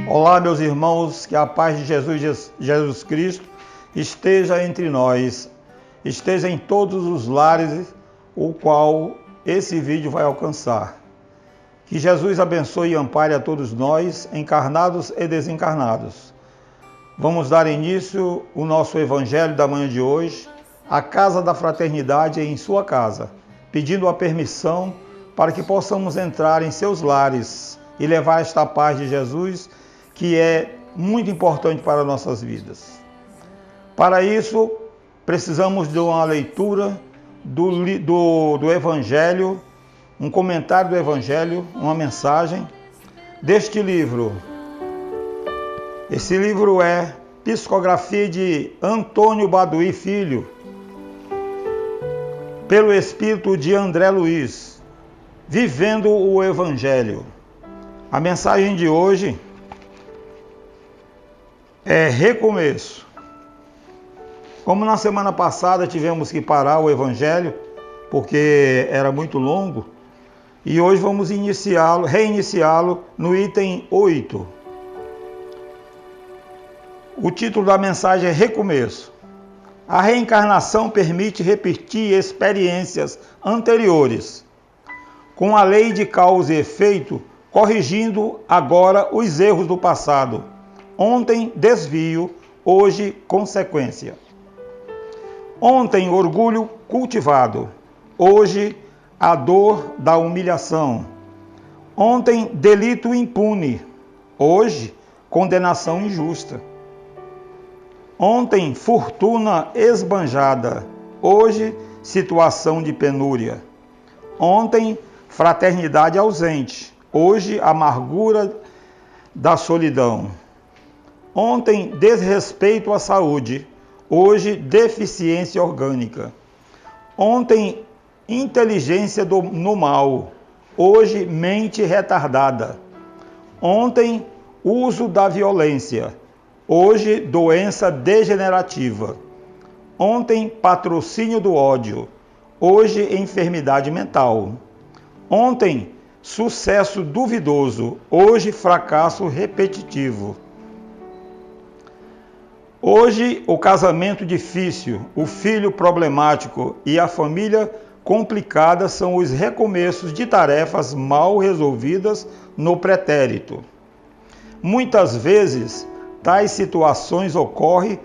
Olá, meus irmãos, que a paz de Jesus Cristo esteja entre nós, esteja em todos os lares o qual esse vídeo vai alcançar. Que Jesus abençoe e ampare a todos nós, encarnados e desencarnados. Vamos dar início ao nosso evangelho da manhã de hoje, a Casa da Fraternidade em sua casa, pedindo a permissão para que possamos entrar em seus lares e levar esta paz de Jesus, que é muito importante para nossas vidas. Para isso, precisamos de uma leitura do Evangelho, um comentário do Evangelho, uma mensagem deste livro. Esse livro é Psicografia de Antônio Baduí Filho, pelo Espírito de André Luiz, Vivendo o Evangelho. A mensagem de hoje é recomeço. Como na semana passada tivemos que parar o Evangelho, porque era muito longo, e hoje vamos reiniciá-lo no item 8. O título da mensagem é Recomeço. A reencarnação permite repetir experiências anteriores, com a lei de causa e efeito, corrigindo agora os erros do passado. Ontem, desvio, hoje, consequência. Ontem, orgulho cultivado, hoje, a dor da humilhação. Ontem, delito impune, hoje, condenação injusta. Ontem, fortuna esbanjada, hoje, situação de penúria. Ontem, fraternidade ausente, hoje, amargura da solidão. Ontem, desrespeito à saúde, hoje, deficiência orgânica. Ontem, inteligência no mal, hoje, mente retardada. Ontem, uso da violência, hoje, doença degenerativa. Ontem, patrocínio do ódio, hoje, enfermidade mental. Ontem, sucesso duvidoso, hoje, fracasso repetitivo. Hoje, o casamento difícil, o filho problemático e a família complicada são os recomeços de tarefas mal resolvidas no pretérito. Muitas vezes, tais situações ocorrem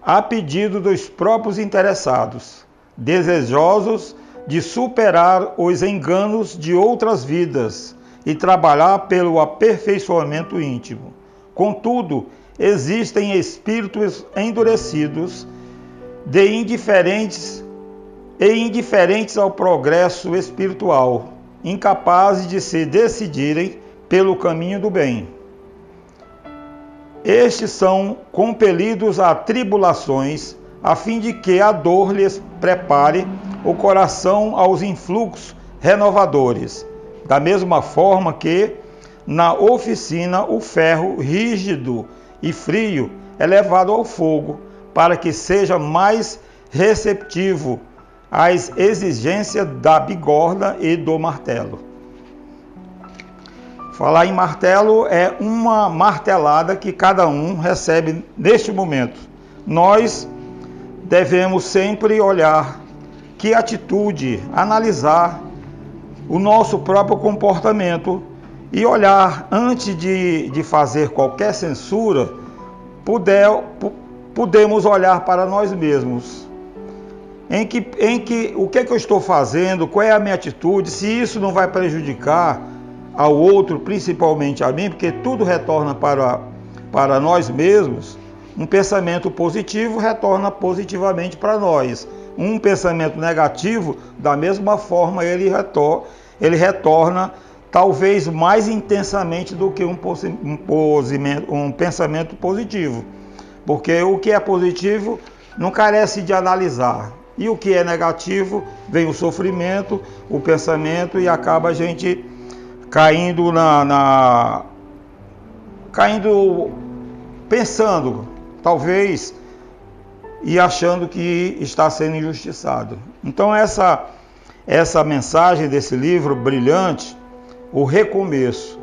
a pedido dos próprios interessados, desejosos de superar os enganos de outras vidas e trabalhar pelo aperfeiçoamento íntimo. Contudo, existem espíritos endurecidos e indiferentes ao progresso espiritual, incapazes de se decidirem pelo caminho do bem. Estes são compelidos a tribulações, a fim de que a dor lhes prepare o coração aos influxos renovadores, da mesma forma que, na oficina, o ferro rígido e frio é levado ao fogo, para que seja mais receptivo às exigências da bigorna e do martelo. Falar em martelo é uma martelada que cada um recebe neste momento. Nós devemos sempre olhar que atitude, analisar o nosso próprio comportamento e olhar antes de fazer qualquer censura, podemos olhar para nós mesmos. O que eu estou fazendo, qual é a minha atitude, se isso não vai prejudicar ao outro, principalmente a mim, porque tudo retorna para nós mesmos. Um pensamento positivo retorna positivamente para nós. Um pensamento negativo, da mesma forma, ele retorna talvez mais intensamente do que um pensamento positivo. Porque o que é positivo não carece de analisar. E o que é negativo, vem o sofrimento, o pensamento, e acaba a gente caindo pensando, talvez, e achando que está sendo injustiçado. Então essa mensagem desse livro brilhante, o recomeço.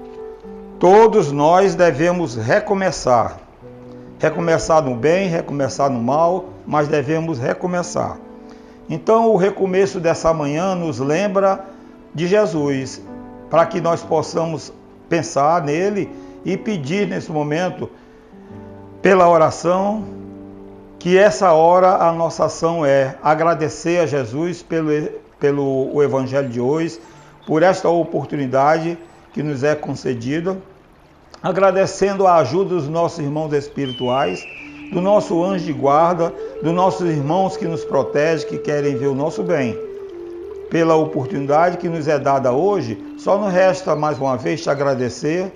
Todos nós devemos recomeçar. Recomeçar no bem, recomeçar no mal, mas devemos recomeçar. Então o recomeço dessa manhã nos lembra de Jesus, para que nós possamos pensar nele e pedir nesse momento, pela oração, que essa hora a nossa ação é agradecer a Jesus pelo Evangelho de hoje, por esta oportunidade que nos é concedida, agradecendo a ajuda dos nossos irmãos espirituais, do nosso anjo de guarda, dos nossos irmãos que nos protegem, que querem ver o nosso bem. Pela oportunidade que nos é dada hoje, só nos resta mais uma vez te agradecer,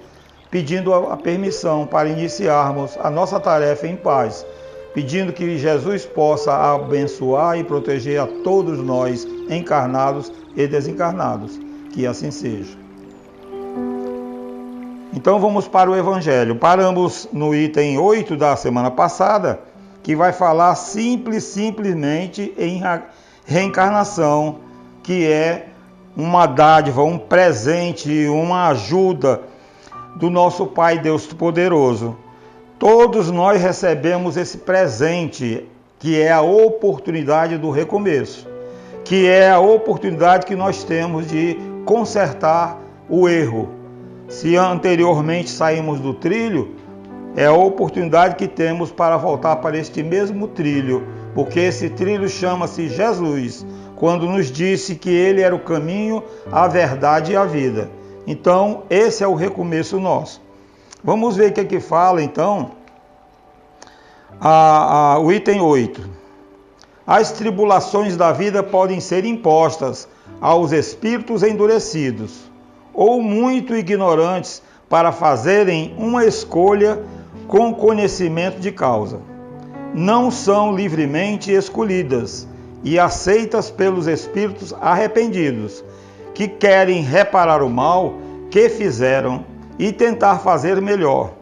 pedindo a permissão para iniciarmos a nossa tarefa em paz, pedindo que Jesus possa abençoar e proteger a todos nós, encarnados e desencarnados. Que assim seja. Então vamos para o Evangelho. Paramos no item 8 da semana passada, que vai falar simplesmente em reencarnação, que é uma dádiva, um presente, uma ajuda do nosso Pai Deus Poderoso. Todos nós recebemos esse presente, que é a oportunidade do recomeço, que é a oportunidade que nós temos de consertar o erro. Se anteriormente saímos do trilho, é a oportunidade que temos para voltar para este mesmo trilho, porque esse trilho chama-se Jesus, quando nos disse que Ele era o caminho, a verdade e a vida. Então, esse é o recomeço nosso. Vamos ver o que fala, então, o item 8. As tribulações da vida podem ser impostas aos espíritos endurecidos, ou muito ignorantes, para fazerem uma escolha com conhecimento de causa. Não são livremente escolhidas e aceitas pelos espíritos arrependidos, que querem reparar o mal que fizeram e tentar fazer melhor.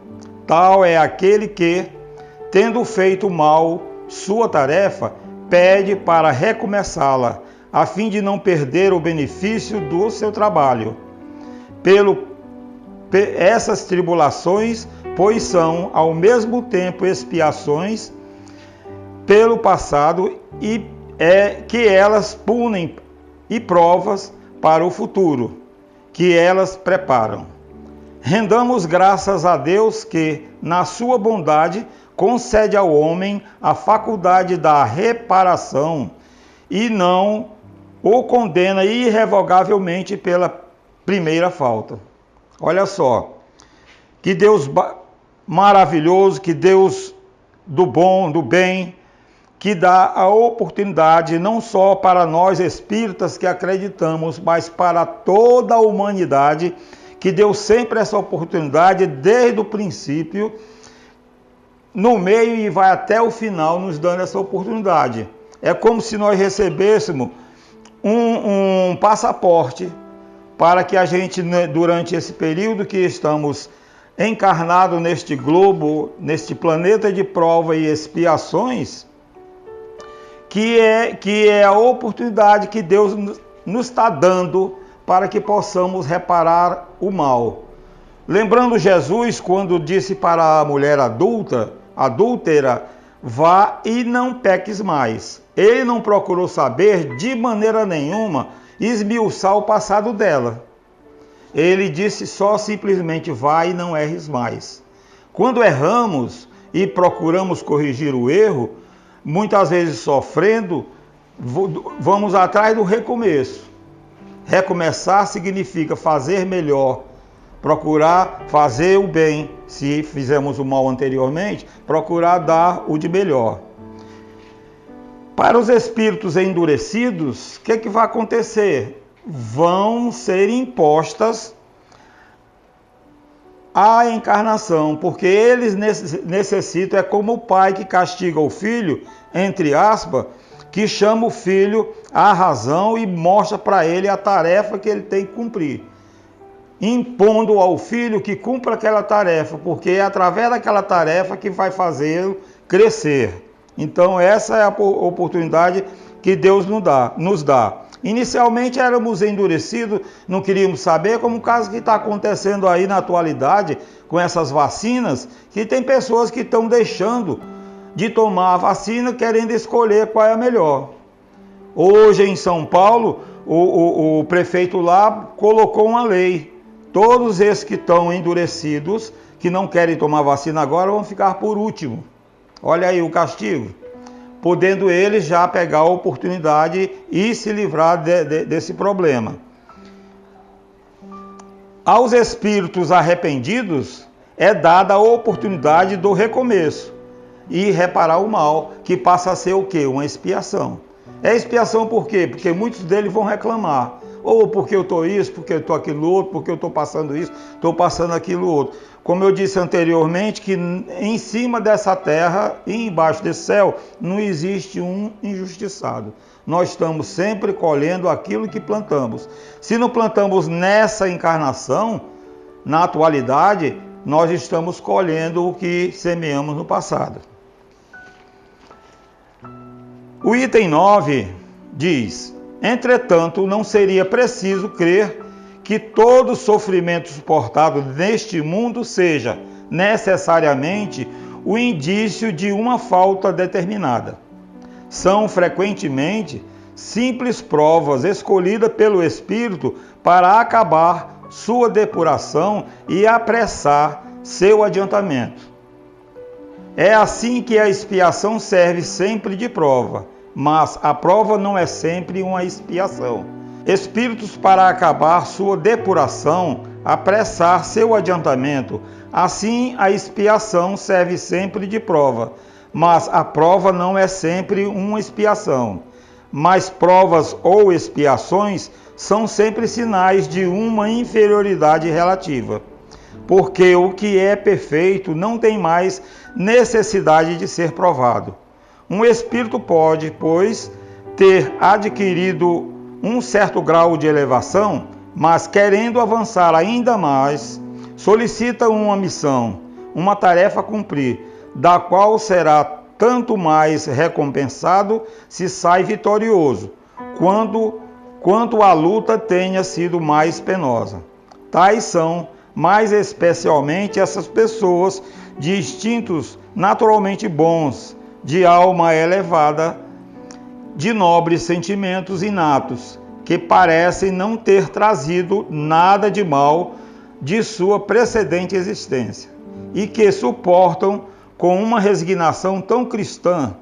Tal é aquele que, tendo feito mal sua tarefa, pede para recomeçá-la, a fim de não perder o benefício do seu trabalho. Essas tribulações, pois são ao mesmo tempo expiações pelo passado e que elas punem e provas para o futuro, que elas preparam. Rendamos graças a Deus que, na sua bondade, concede ao homem a faculdade da reparação e não o condena irrevogavelmente pela primeira falta. Olha só, que Deus maravilhoso, que Deus do bom, do bem, que dá a oportunidade não só para nós espíritas que acreditamos, mas para toda a humanidade, que deu sempre essa oportunidade desde o princípio, no meio e vai até o final nos dando essa oportunidade. É como se nós recebêssemos um passaporte para que a gente, durante esse período que estamos encarnados neste globo, neste planeta de prova e expiações, que é a oportunidade que Deus nos está dando para que possamos reparar o mal. Lembrando Jesus, quando disse para a mulher adúltera, vá e não peques mais. Ele não procurou saber de maneira nenhuma esmiuçar o passado dela. Ele disse só simplesmente vá e não erres mais. Quando erramos e procuramos corrigir o erro, muitas vezes sofrendo, vamos atrás do recomeço. Recomeçar significa fazer melhor, procurar fazer o bem. Se fizemos o mal anteriormente, procurar dar o de melhor. Para os espíritos endurecidos, o que vai acontecer? Vão ser impostas a encarnação, porque eles necessitam, é como o pai que castiga o filho, entre aspas, que chama o filho à razão e mostra para ele a tarefa que ele tem que cumprir, impondo ao filho que cumpra aquela tarefa, porque é através daquela tarefa que vai fazê-lo crescer. Então essa é a oportunidade que Deus nos dá. Inicialmente éramos endurecidos, não queríamos saber, como o caso que está acontecendo aí na atualidade com essas vacinas, que tem pessoas que estão deixando de tomar a vacina, querendo escolher qual é a melhor. Hoje em São Paulo, o prefeito lá colocou uma lei. Todos esses que estão endurecidos, que não querem tomar vacina agora, vão ficar por último. Olha aí o castigo. Podendo eles já pegar a oportunidade e se livrar desse problema. Aos espíritos arrependidos é dada a oportunidade do recomeço e reparar o mal, que passa a ser o quê? Uma expiação. É expiação por quê? Porque muitos deles vão reclamar. Ou porque eu estou isso, porque eu estou aquilo outro, porque eu estou passando isso, estou passando aquilo outro. Como eu disse anteriormente, que em cima dessa terra e embaixo desse céu não existe um injustiçado. Nós estamos sempre colhendo aquilo que plantamos. Se não plantamos nessa encarnação, na atualidade, nós estamos colhendo o que semeamos no passado. O item 9 diz: entretanto, não seria preciso crer que todo sofrimento suportado neste mundo seja necessariamente o indício de uma falta determinada. São frequentemente simples provas escolhidas pelo Espírito para acabar sua depuração e apressar seu adiantamento. É assim que a expiação serve sempre de prova, mas a prova não é sempre uma expiação. Espíritos para acabar sua depuração, apressar seu adiantamento. Assim, a expiação serve sempre de prova, mas a prova não é sempre uma expiação. Mas provas ou expiações são sempre sinais de uma inferioridade relativa, porque o que é perfeito não tem mais necessidade de ser provado. Um espírito pode, pois, ter adquirido um certo grau de elevação, mas querendo avançar ainda mais, solicita uma missão, uma tarefa a cumprir, da qual será tanto mais recompensado se sai vitorioso, quanto a luta tenha sido mais penosa. Tais são, mais especialmente, essas pessoas de instintos naturalmente bons, de alma elevada, de nobres sentimentos inatos, que parecem não ter trazido nada de mal de sua precedente existência, e que suportam com uma resignação tão cristã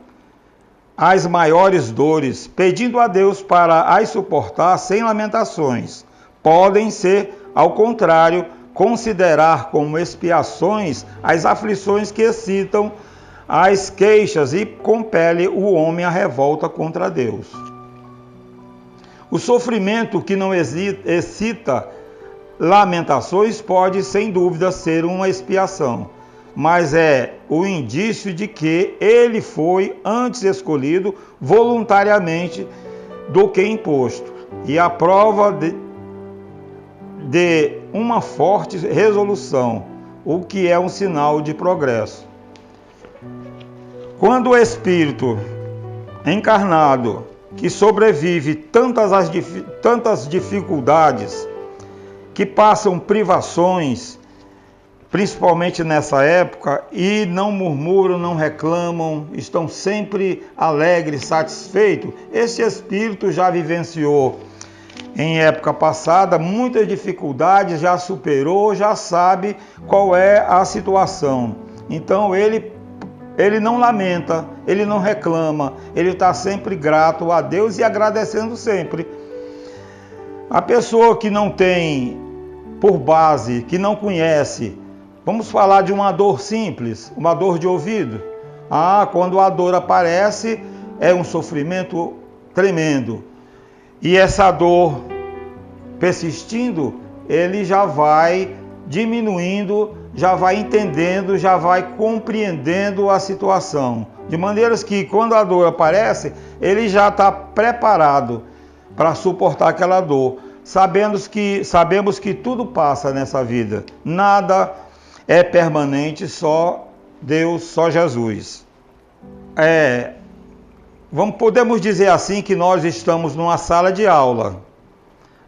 as maiores dores, pedindo a Deus para as suportar sem lamentações. Podem ser, ao contrário, considerar como expiações as aflições que excitam as queixas e compele o homem à revolta contra Deus. O sofrimento que não excita lamentações pode, sem dúvida, ser uma expiação, mas é o indício de que ele foi antes escolhido voluntariamente do que imposto, e a prova de uma forte resolução, o que é um sinal de progresso. Quando o espírito encarnado, que sobrevive tantas dificuldades, que passam privações, principalmente nessa época, e não murmuram, não reclamam, estão sempre alegres, satisfeitos, esse espírito já vivenciou em época passada muitas dificuldades, já superou, já sabe qual é a situação. Então ele não lamenta, ele não reclama, ele está sempre grato a Deus e agradecendo sempre. A pessoa que não tem por base, que não conhece, vamos falar de uma dor simples, uma dor de ouvido. Quando a dor aparece, é um sofrimento tremendo. E essa dor persistindo, ele já vai diminuindo, já vai entendendo, já vai compreendendo a situação. De maneiras que, quando a dor aparece, ele já está preparado para suportar aquela dor. Sabemos que tudo passa nessa vida. Nada é permanente, só Deus, só Jesus. Podemos dizer assim que nós estamos numa sala de aula,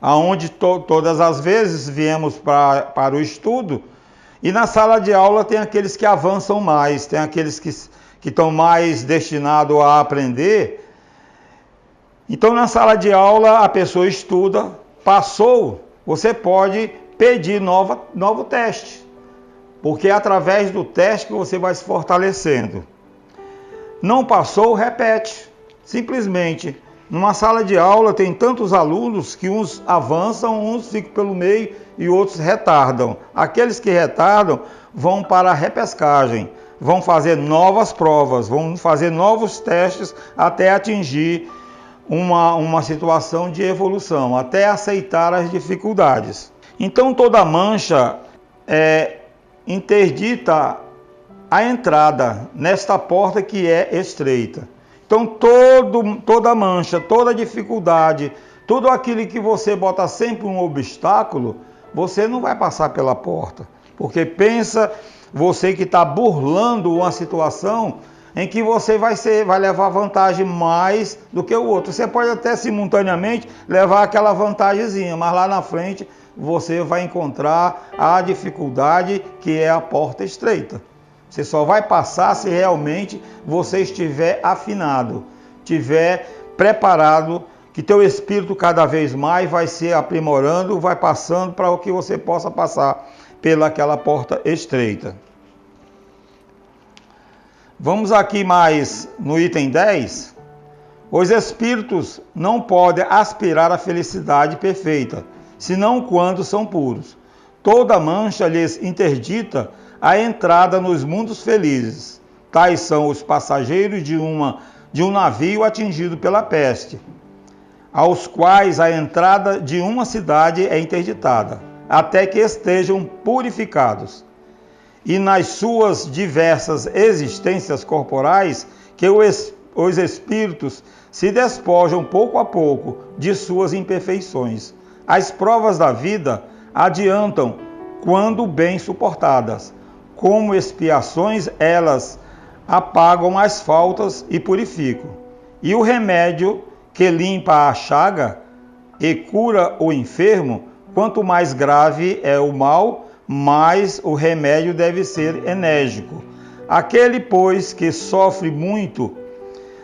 onde todas as vezes viemos para o estudo, e na sala de aula tem aqueles que avançam mais, tem aqueles que estão mais destinados a aprender. Então na sala de aula a pessoa estuda, passou, você pode pedir novo teste, porque é através do teste que você vai se fortalecendo. Não passou, repete. Simplesmente, numa sala de aula tem tantos alunos que uns avançam, uns ficam pelo meio e outros retardam. Aqueles que retardam vão para a repescagem, vão fazer novas provas, vão fazer novos testes até atingir uma situação de evolução, até aceitar as dificuldades. Então toda mancha interdita a entrada nesta porta que é estreita. Então toda mancha, toda dificuldade, tudo aquilo que você bota sempre um obstáculo, você não vai passar pela porta. Porque pensa você que está burlando uma situação em que você vai levar vantagem mais do que o outro. Você pode até simultaneamente levar aquela vantagemzinha, mas lá na frente você vai encontrar a dificuldade que é a porta estreita. Você só vai passar se realmente você estiver afinado, estiver preparado, que teu espírito cada vez mais vai se aprimorando, vai passando para que você possa passar pelaquela porta estreita. Vamos aqui mais no item 10. Os espíritos não podem aspirar à felicidade perfeita, senão quando são puros. Toda mancha lhes interdita a entrada nos mundos felizes. Tais são os passageiros de um navio atingido pela peste, aos quais a entrada de uma cidade é interditada, até que estejam purificados. E nas suas diversas existências corporais, que os espíritos se despojam pouco a pouco de suas imperfeições. As provas da vida adiantam quando bem suportadas. Como expiações, elas apagam as faltas e purificam. E o remédio que limpa a chaga e cura o enfermo, quanto mais grave é o mal, mais o remédio deve ser enérgico. Aquele, pois, que sofre muito,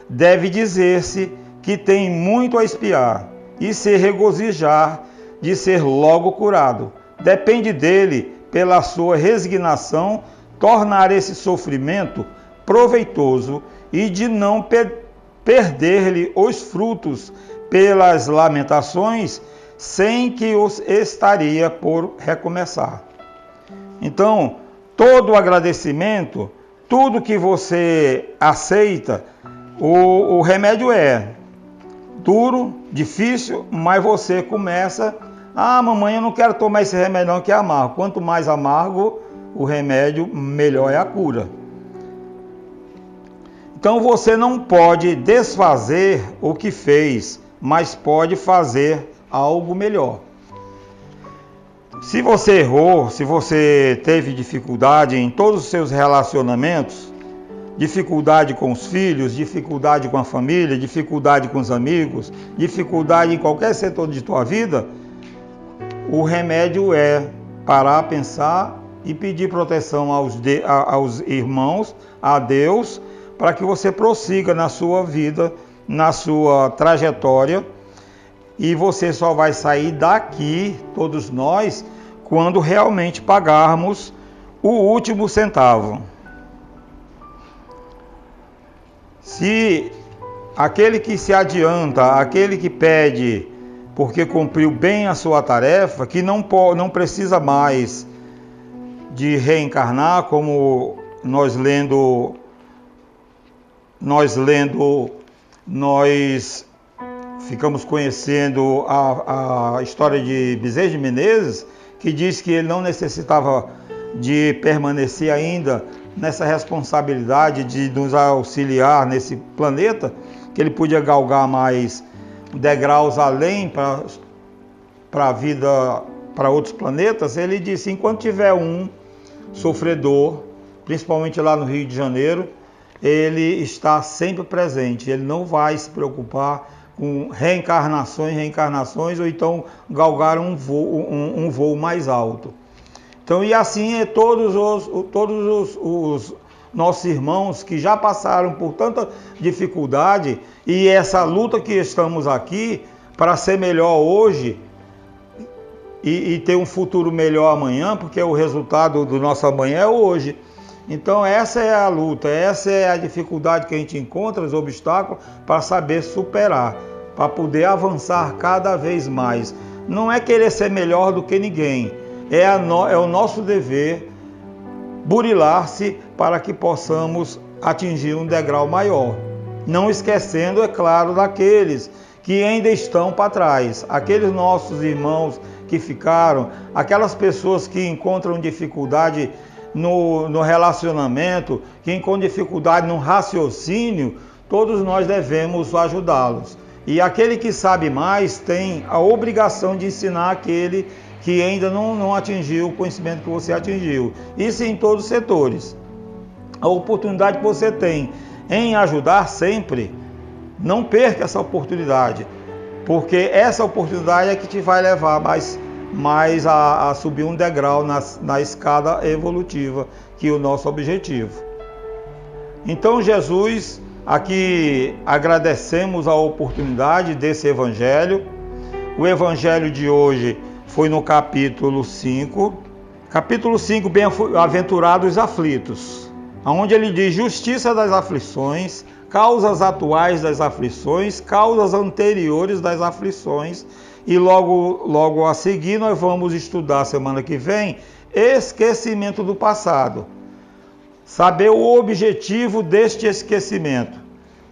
deve dizer-se que tem muito a expiar e se regozijar de ser logo curado. Depende dele, pela sua resignação, tornar esse sofrimento proveitoso e de não perder-lhe os frutos pelas lamentações, sem que os estaria por recomeçar. Então, todo o agradecimento, tudo que você aceita, o remédio é duro, difícil, mas você começa: mamãe, eu não quero tomar esse remédio não, que é amargo. Quanto mais amargo o remédio, melhor é a cura. Então você não pode desfazer o que fez, mas pode fazer algo melhor. Se você errou, se você teve dificuldade em todos os seus relacionamentos, dificuldade com os filhos, dificuldade com a família, dificuldade com os amigos, dificuldade em qualquer setor de tua vida, o remédio é parar, pensar e pedir proteção aos irmãos, a Deus, para que você prossiga na sua vida, na sua trajetória, e você só vai sair daqui, todos nós, quando realmente pagarmos o último centavo. Se aquele que se adianta, aquele que pede porque cumpriu bem a sua tarefa, que não precisa mais de reencarnar, como nós ficamos conhecendo a história de Bezerra de Menezes, que diz que ele não necessitava de permanecer ainda nessa responsabilidade de nos auxiliar nesse planeta, que ele podia galgar mais degraus além para a vida, para outros planetas. Ele disse: enquanto tiver um sofredor, principalmente lá no Rio de Janeiro, ele está sempre presente, ele não vai se preocupar com reencarnações, ou então galgar um voo mais alto. Então, e assim é todos os nossos irmãos que já passaram por tanta dificuldade, e essa luta que estamos aqui para ser melhor hoje e ter um futuro melhor amanhã, porque o resultado do nosso amanhã é hoje. Então essa é a luta, essa é a dificuldade que a gente encontra, os obstáculos, para saber superar, para poder avançar cada vez mais. Não é querer ser melhor do que ninguém, é o nosso dever burilar-se para que possamos atingir um degrau maior. Não esquecendo, é claro, daqueles que ainda estão para trás, aqueles nossos irmãos que ficaram, aquelas pessoas que encontram dificuldade no relacionamento, que encontram dificuldade no raciocínio, todos nós devemos ajudá-los. E aquele que sabe mais tem a obrigação de ensinar aquele que ainda não atingiu o conhecimento que você atingiu. Isso em todos os setores. A oportunidade que você tem em ajudar sempre, não perca essa oportunidade, porque essa oportunidade é que te vai levar mais a subir um degrau na escada evolutiva, que é o nosso objetivo. Então, Jesus, aqui agradecemos a oportunidade desse evangelho. O evangelho de hoje foi no capítulo 5. Capítulo 5, bem-aventurados aflitos, onde ele diz justiça das aflições, causas atuais das aflições, causas anteriores das aflições, e logo a seguir nós vamos estudar semana que vem esquecimento do passado. Saber o objetivo deste esquecimento,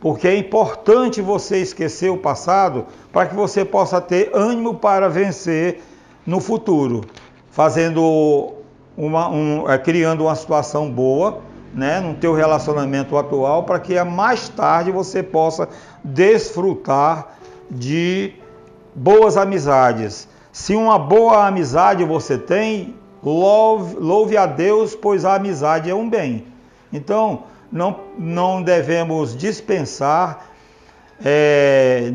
porque é importante você esquecer o passado para que você possa ter ânimo para vencer no futuro, criando uma situação boa, né, no teu relacionamento atual, para que mais tarde você possa desfrutar de boas amizades. Se uma boa amizade você tem, louve a Deus, pois a amizade é um bem. Então, não devemos dispensar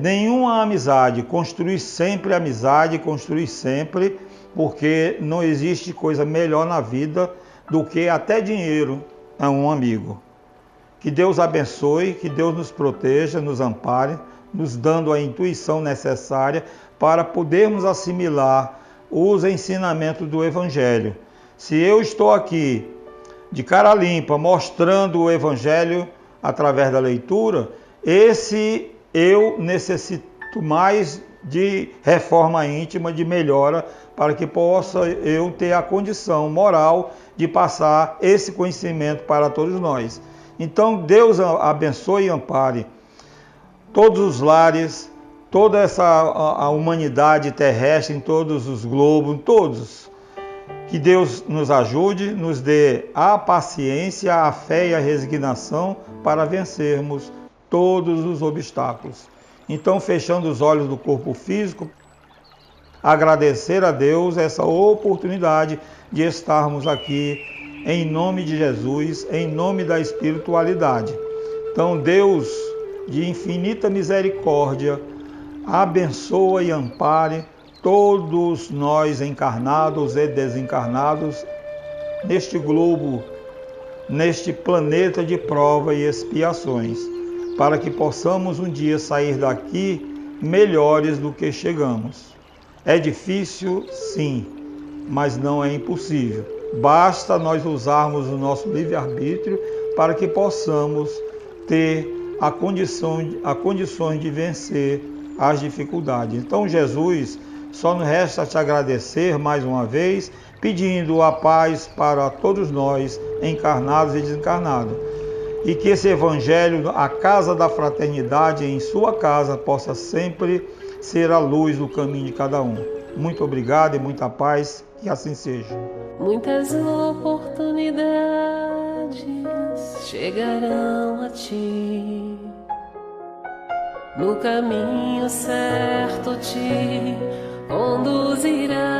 nenhuma amizade, construir sempre, porque não existe coisa melhor na vida do que até dinheiro a um amigo. Que Deus abençoe, que Deus nos proteja, nos ampare, nos dando a intuição necessária para podermos assimilar os ensinamentos do Evangelho. Se eu estou aqui de cara limpa, mostrando o Evangelho através da leitura, eu necessito mais de reforma íntima, de melhora, para que possa eu ter a condição moral de passar esse conhecimento para todos nós. Então Deus abençoe e ampare todos os lares, toda a humanidade terrestre, em todos os globos, todos. Que Deus nos ajude, nos dê a paciência, a fé e a resignação para vencermos todos os obstáculos. Então, fechando os olhos do corpo físico, agradecer a Deus essa oportunidade de estarmos aqui em nome de Jesus, em nome da espiritualidade. Então, Deus de infinita misericórdia, abençoa e ampare todos nós encarnados e desencarnados neste globo, neste planeta de prova e expiações, para que possamos um dia sair daqui melhores do que chegamos. É difícil, sim, mas não é impossível. Basta nós usarmos o nosso livre-arbítrio para que possamos ter a condições de vencer as dificuldades. Então, Jesus, só nos resta te agradecer mais uma vez, pedindo a paz para todos nós, encarnados e desencarnados. E que esse Evangelho, a casa da fraternidade em sua casa, possa sempre ser a luz do caminho de cada um. Muito obrigado e muita paz, que assim seja. Muitas oportunidades chegarão a ti, no caminho certo te conduzirá.